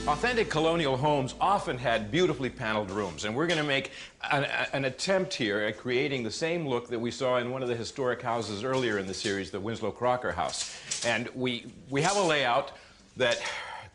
Authentic colonial homes often had beautifully paneled rooms, and we're going to make an attempt here at creating the same look that we saw in one of the historic houses earlier in the series, the Winslow Crocker house. And we have a layout that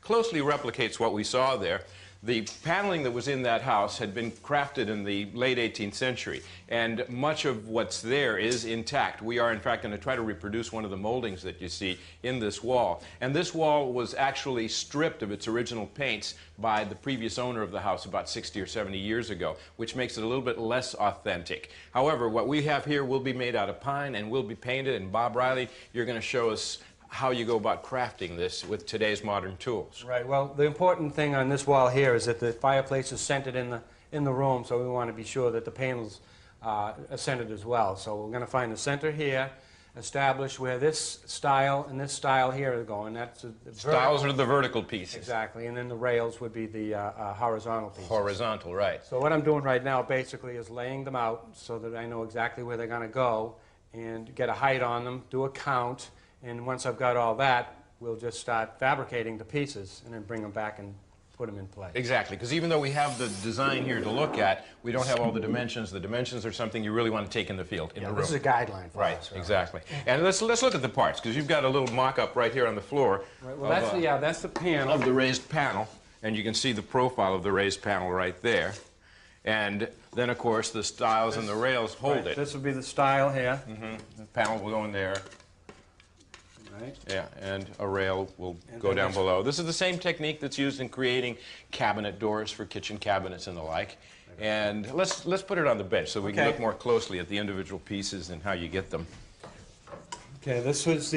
closely replicates what we saw there. The paneling that was in that house had been crafted in the late 18th century, and much of what's there is intact. We are, in fact, going to try to reproduce one of the moldings that you see in this wall. And this wall was actually stripped of its original paints by the previous owner of the house about 60 or 70 years ago, which makes it a little bit less authentic. However, what we have here will be made out of pine and will be painted, and Bob Riley, you're going to show us how you go about crafting this with today's modern tools. Right. Well, the important thing on this wall here is that the fireplace is centered in the room, so we want to be sure that the panels are centered as well. So we're going to find the center here, establish where this style and this style here are going. That's the Styles are the vertical pieces. Exactly, and then the rails would be the horizontal pieces. Horizontal, right. So what I'm doing right now basically is laying them out so that I know exactly where they're going to go and get a height on them, do a count. And once I've got all that, we'll just start fabricating the pieces and then bring them back and put them in place. Exactly, because even though we have the design here to look at, we don't have all the dimensions. The dimensions are something you really want to take in the field, in the room. This is a guideline for us. Right, exactly. And let's look at the parts, because you've got a little mock-up right here on the floor. Right, well, that's the panel. Of the raised panel, and you can see the profile of the raised panel right there. And then, of course, the stiles and the rails hold it. This would be the stile here. The panel will go in there. Right. Yeah, and a rail will go down below. This is the same technique that's used in creating cabinet doors for kitchen cabinets and the like. And let's put it on the bench so we can look more closely at the individual pieces and how you get them. Okay, this is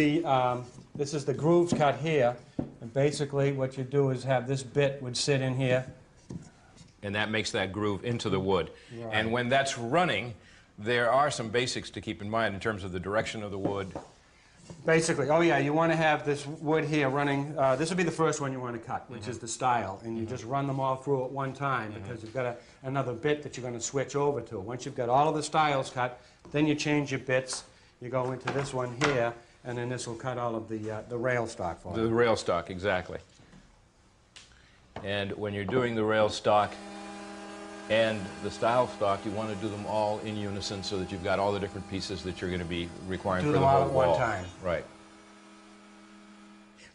the grooves cut here, and basically what you do is have this bit would sit in here. And that makes that groove into the wood. Right. And when that's running, there are some basics to keep in mind in terms of the direction of the wood. Basically, oh yeah, you want to have this wood here running. This would be the first one you want to cut, which is the stile, and you just run them all through at one time because you've got another bit that you're going to switch over to. Once you've got all of the stiles cut, then you change your bits. You go into this one here, and then this will cut all of the rail stock for you. The rail stock, exactly. And when you're doing the rail stock and the stile stock, you want to do them all in unison so that you've got all the different pieces that you're going to be requiring for the whole wall. Do them all at one time. Right.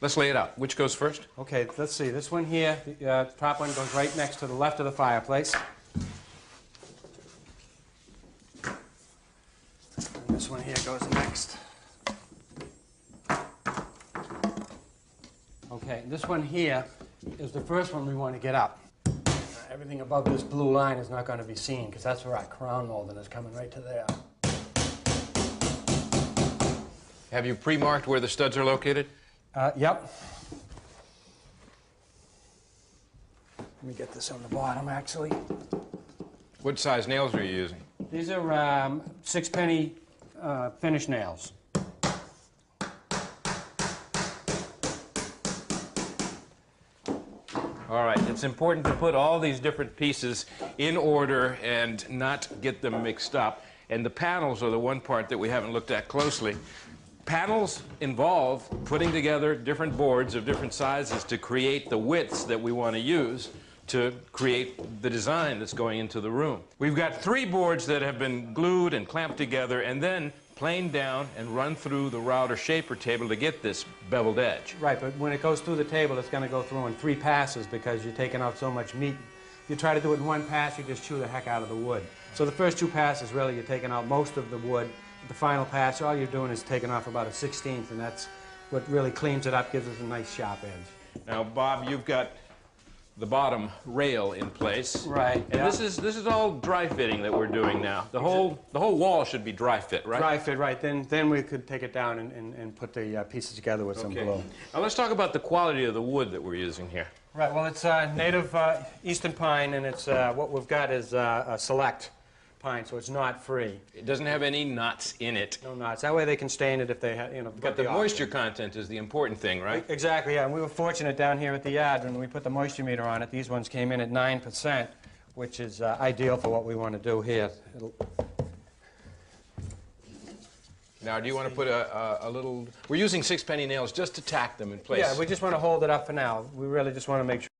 Let's lay it out. Which goes first? Okay, let's see. This one here, the top one goes right next to the left of the fireplace. And this one here goes next. Okay, this one here is the first one we want to get up. Everything above this blue line is not going to be seen because that's where our crown molding is coming right to there. Have you pre-marked where the studs are located? Yep. Let me get this on the bottom, actually. What size nails are you using? These are 6-penny finish nails. All right, it's important to put all these different pieces in order and not get them mixed up. And the panels are the one part that we haven't looked at closely. Panels involve putting together different boards of different sizes to create the widths that we want to use to create the design that's going into the room. We've got 3 boards that have been glued and clamped together and then planed down and run through the router shaper table to get this beveled edge. Right, but when it goes through the table, it's going to go through in 3 passes because you're taking out so much meat. If you try to do it in 1 pass, you just chew the heck out of the wood. So the first 2 passes, really, you're taking out most of the wood. The final pass, all you're doing is taking off about a 1/16, and that's what really cleans it up, gives us a nice sharp edge. Now, Bob, you've got the bottom rail in place. Right. And this is all dry fitting that we're doing now. The whole wall should be dry fit, right? Dry fit, right. Then we could take it down and put the pieces together with some glue. Now let's talk about the quality of the wood that we're using here. Right. Well, it's native eastern pine, and it's what we've got is a select pine, so it's knot free. It doesn't have any knots in it. No knots. That way they can stain it if they have, But the moisture content is the important thing, right? Exactly, yeah. And we were fortunate down here at the yard when we put the moisture meter on it. These ones came in at 9%, which is ideal for what we want to do here. Now, do you want to put a little... We're using 6-penny nails just to tack them in place. Yeah, we just want to hold it up for now. We really just want to make sure